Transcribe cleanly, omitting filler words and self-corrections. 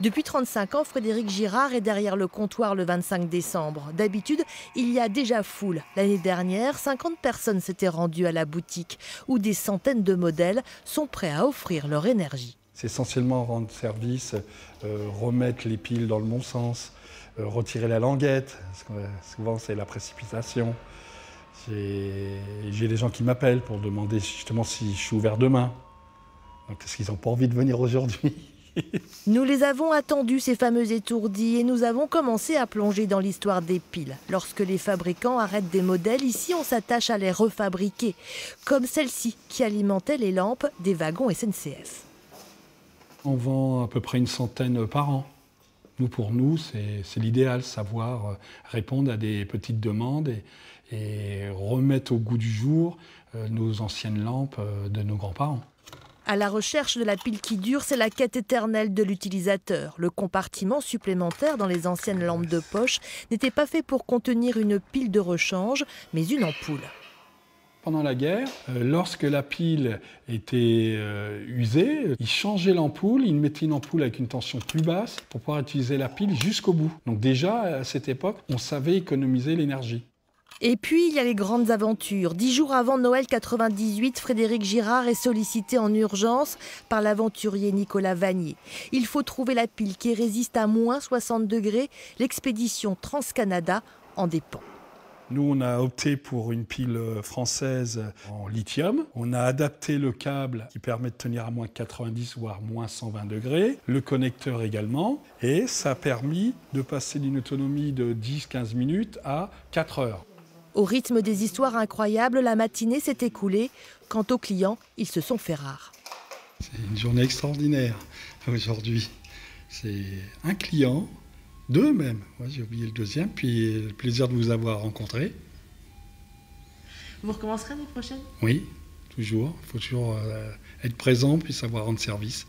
Depuis 35 ans, Frédéric Girard est derrière le comptoir le 25 décembre. D'habitude, il y a déjà foule. L'année dernière, 50 personnes s'étaient rendues à la boutique, où des centaines de modèles sont prêts à offrir leur énergie. C'est essentiellement rendre service, remettre les piles dans le bon sens, retirer la languette, parce que souvent c'est la précipitation. J'ai des gens qui m'appellent pour demander justement si je suis ouvert demain. Donc est-ce qu'ils n'ont pas envie de venir aujourd'hui? Nous les avons attendus, ces fameux étourdis, et nous avons commencé à plonger dans l'histoire des piles. Lorsque les fabricants arrêtent des modèles, ici on s'attache à les refabriquer, comme celle-ci qui alimentait les lampes des wagons SNCF. On vend à peu près une centaine par an. Pour nous, c'est l'idéal, savoir répondre à des petites demandes et remettre au goût du jour nos anciennes lampes de nos grands-parents. À la recherche de la pile qui dure, c'est la quête éternelle de l'utilisateur. Le compartiment supplémentaire dans les anciennes lampes de poche n'était pas fait pour contenir une pile de rechange, mais une ampoule. Pendant la guerre, lorsque la pile était usée, ils changeaient l'ampoule, ils mettaient une ampoule avec une tension plus basse pour pouvoir utiliser la pile jusqu'au bout. Donc déjà, à cette époque, on savait économiser l'énergie. Et puis, il y a les grandes aventures. 10 jours avant Noël 98, Frédéric Girard est sollicité en urgence par l'aventurier Nicolas Vanier. Il faut trouver la pile qui résiste à moins 60 degrés. L'expédition Trans-Canada en dépend. Nous, on a opté pour une pile française en lithium. On a adapté le câble qui permet de tenir à moins 90 voire moins 120 degrés. Le connecteur également. Et ça a permis de passer d'une autonomie de 10-15 minutes à 4 heures. Au rythme des histoires incroyables, la matinée s'est écoulée. Quant aux clients, ils se sont fait rares. C'est une journée extraordinaire aujourd'hui. C'est un client, deux même. Ouais, j'ai oublié le deuxième, puis le plaisir de vous avoir rencontré. Vous recommencerez l'année prochaine? Oui, toujours. Il faut toujours être présent puis savoir rendre service.